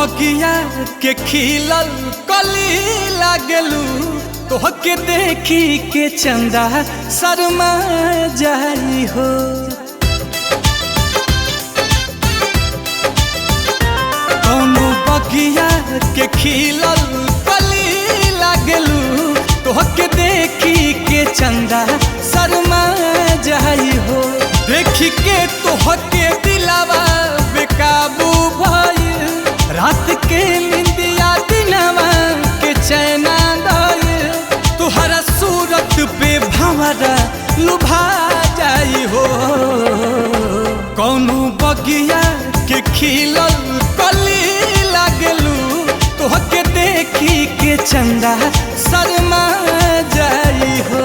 बगिया के खिलल कली लागलू, तोहके देखी के चंदा शर्मा जाई हो। कौनो बगिया के खिलल कली लागलू, तोहके देखी के चंदा शर्मा जाई हो। देखी के तोहके दिलावा बेकाबू भइल, रात के निंदिया दिनवा के चैना दइल, तुहरा सूरत पे भंवरा लुभा जाई हो। कौनो बगिया के खिलल कली लागलू, तोहके देखी के चंदा शर्मा जाई हो।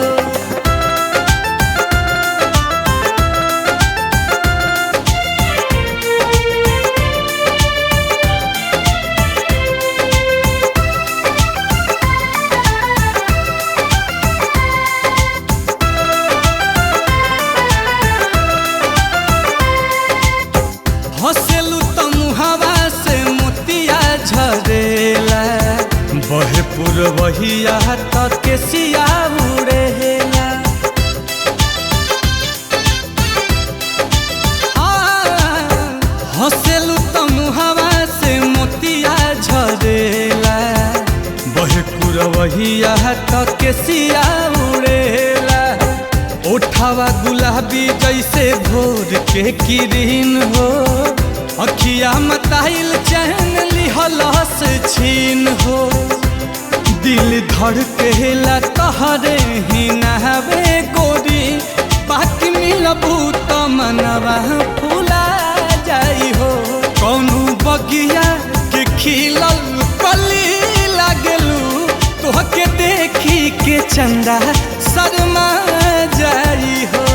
हंसेलू तो मुहावा से मोतिया झरेला, बहे पुरवहिया तक के सिया उड़ेला। हंसेलू तो मुहावा से मोतिया झरेला, बहे पुरवहिया तक के सिया उड़ेला। ओठावा गुलाबी जैसे भोर के किरीन हो, अखिया मताइल चैन लिहलस छीन हो। दिल धड़केला तहरे ही नहबे गोरी, बाकी मिलबू तो मनवा फूला जाई हो। कौनो बगिया के खिलल कली लागलू, तोहके देखी के चंदा शर्मा जाई हो।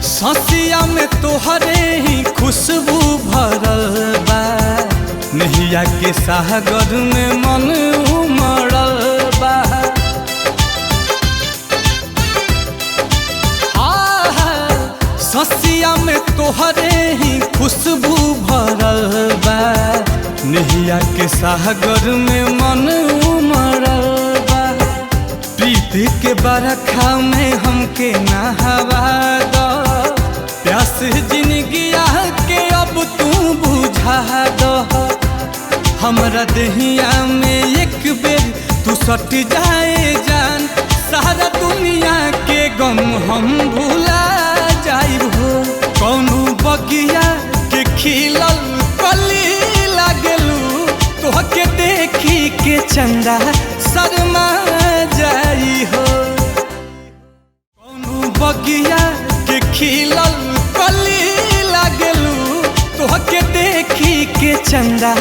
ससिया में तोहरे ही खुशबू भरल बा, नहिया के सागर में मन उमड़ल बा। ससिया में तोहरे ही खुशबू भरल बा, नहिया के सागर में मन उमड़ल बा। प्रीत के बरखा में हमके नहवा दो, प्यास जिंदगिया के अब तू बुझा दो। हमरा देहिया में एक बेर तू सट जाए जान, सारा दुनिया के गम हम भुला जाइब हो। कौनो बगिया के खिलल कली लागलू, तोहके देखी के चंदा शर्मा जाई हो। कौनो बगिया के खिलल कली लागलू, तोहके देखी के चंदा